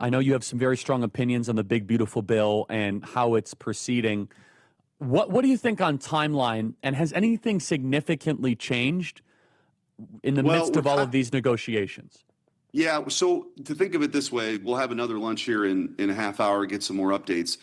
I know you have some very strong opinions on the big, beautiful bill and how it's proceeding. What do you think on timeline, and has anything significantly changed in the midst of all of these negotiations? Yeah, so to think of it this way, we'll have another lunch here in a half hour, get some more updates.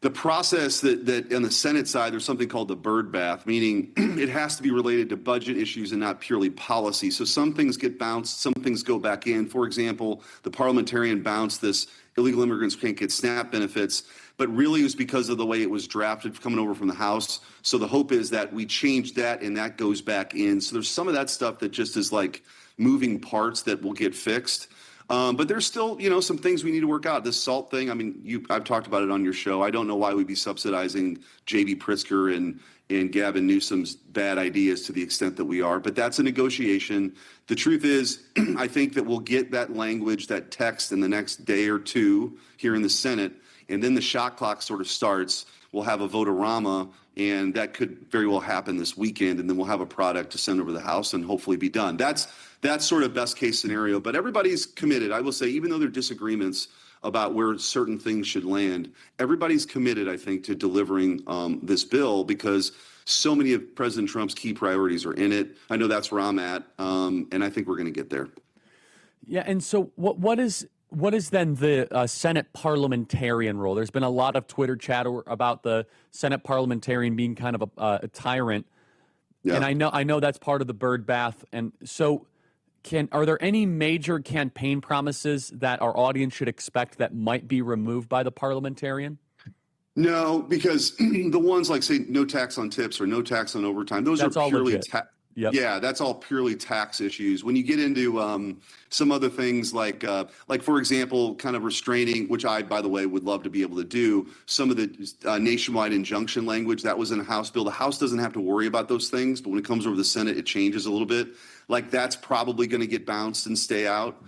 The process that on the Senate side, there's something called the bird bath, meaning it has to be related to budget issues and not purely policy. So some things get bounced, some things go back in. For example, the parliamentarian bounced this illegal immigrants can't get SNAP benefits, but really it was because of the way it was drafted coming over from the House. So the hope is that we change that and that goes back in. So there's some of that stuff that just is like moving parts that will get fixed. But there's still, some things we need to work out. This SALT thing, I mean, I've talked about it on your show. I don't know why we'd be subsidizing J.B. Pritzker and Gavin Newsom's bad ideas to the extent that we are. But that's a negotiation. The truth is, I think that we'll get that language, that text in the next day or two here in the Senate. And then the shot clock sort of starts. We'll have a vote-a-rama, and that could very well happen this weekend. And then we'll have a product to send over the House and hopefully be done. That's sort of best case scenario, but everybody's committed. I will say, even though there are disagreements about where certain things should land, everybody's committed, I think, to delivering this bill because so many of President Trump's key priorities are in it. I know that's where I'm at, and I think we're going to get there. Yeah, and so what is then the Senate parliamentarian role? There's been a lot of Twitter chatter about the Senate parliamentarian being kind of a tyrant, and I know that's part of the bird bath, and so. Are there any major campaign promises that our audience should expect that might be removed by the parliamentarian? No, because the ones like, say, no tax on tips or no tax on overtime, those are purely Yeah, that's all purely tax issues. When you get into some other things like for example, kind of restraining, which I, by the way, would love to be able to do, some of the nationwide injunction language that was in a House bill. The House doesn't have to worry about those things, but when it comes over the Senate, it changes a little bit. Like that's probably going to get bounced and stay out.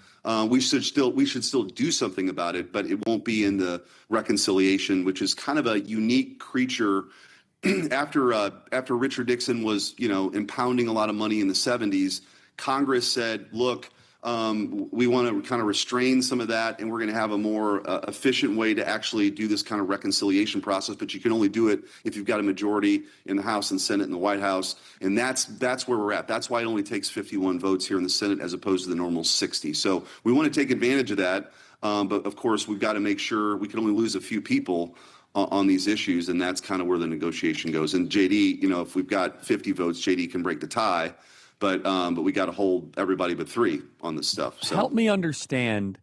We should still do something about it, but it won't be in the reconciliation, which is kind of a unique creature. After Richard Nixon was, impounding a lot of money in the 70s, Congress said, look, we want to kind of restrain some of that, and we're going to have a more efficient way to actually do this kind of reconciliation process. But you can only do it if you've got a majority in the House and Senate and the White House, and that's where we're at. That's why it only takes 51 votes here in the Senate as opposed to the normal 60. So we want to take advantage of that, but of course we've got to make sure we can only lose a few people on these issues, and that's kind of where the negotiation goes. And JD, if we've got 50 votes, JD can break the tie, but we got to hold everybody but 3 on this stuff. So help me understand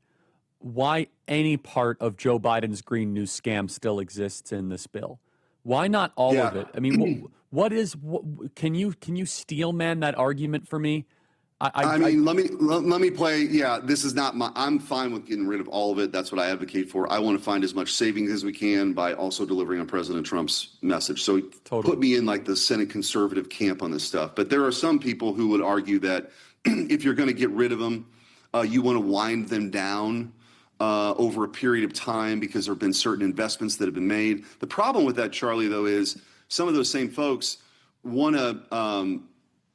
why any part of Joe Biden's Green New scam still exists in this bill. Why not all of it? I mean, can you steel man that argument for me? Let me play. Yeah, this is not I'm fine with getting rid of all of it. That's what I advocate for. I want to find as much savings as we can by also delivering on President Trump's message. So Put me in like the Senate conservative camp on this stuff. But there are some people who would argue that if you're going to get rid of them, you want to wind them down over a period of time because there have been certain investments that have been made. The problem with that, Charlie, though, is some of those same folks want to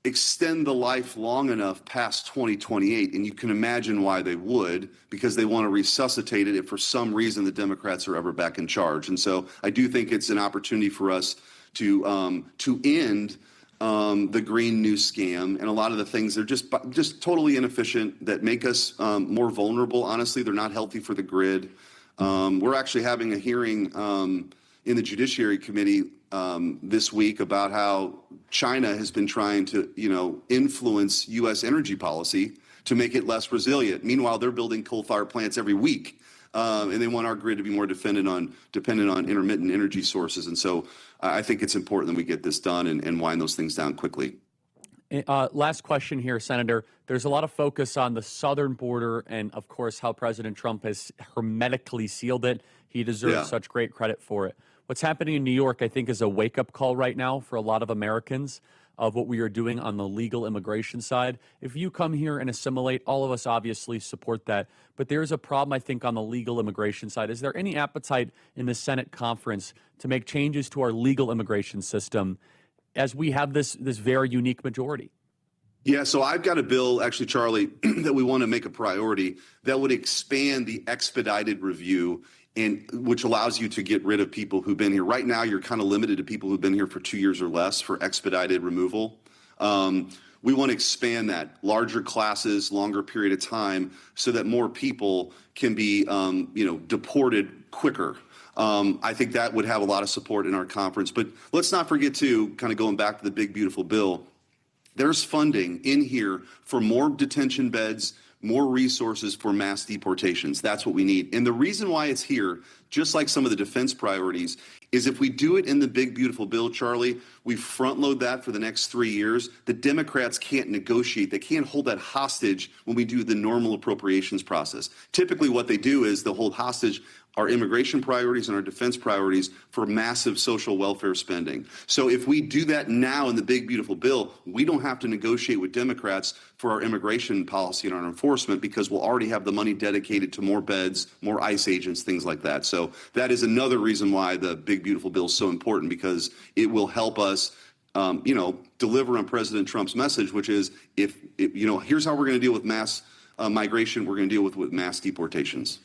extend the life long enough past 2028, and you can imagine why they would, because they want to resuscitate it if for some reason the Democrats are ever back in charge. And so I do think it's an opportunity for us to end the Green New scam and a lot of the things that are just totally inefficient that make us more vulnerable. Honestly, they're not healthy for the grid. We're actually having a hearing in the Judiciary Committee this week about how China has been trying to, influence U.S. energy policy to make it less resilient. Meanwhile, they're building coal-fired plants every week, and they want our grid to be more dependent on intermittent energy sources. And so I think it's important that we get this done and wind those things down quickly. Last question here, Senator. There's a lot of focus on the southern border and, of course, how President Trump has hermetically sealed it. He deserves such great credit for it. What's happening in New York, I think, is a wake-up call right now for a lot of Americans of what we are doing on the legal immigration side. If you come here and assimilate, all of us obviously support that. But there's a problem, I think, on the legal immigration side. Is there any appetite in the Senate conference to make changes to our legal immigration system as we have this very unique majority? Yeah, so I've got a bill, actually, Charlie, that we want to make a priority that would expand the expedited review, and which allows you to get rid of people who've been here. Right now, you're kind of limited to people who've been here for 2 years or less for expedited removal. We want to expand that, larger classes, longer period of time, so that more people can be, deported quicker. I think that would have a lot of support in our conference. But let's not forget, too, kind of going back to the big, beautiful bill, there's funding in here for more detention beds, more resources for mass deportations. That's what we need. And the reason why it's here, just like some of the defense priorities, is if we do it in the big, beautiful bill, Charlie, we front load that for the next 3 years. The Democrats can't negotiate. They can't hold that hostage when we do the normal appropriations process. Typically what they do is they'll hold hostage our immigration priorities and our defense priorities for massive social welfare spending. So if we do that now in the big, beautiful bill, we don't have to negotiate with Democrats for our immigration policy and our enforcement, because we'll already have the money dedicated to more beds, more ICE agents, things like that. So that is another reason why the big, beautiful bill is so important, because it will help us deliver on President Trump's message, which is here's how we're going to deal with mass migration. We're going to deal with mass deportations.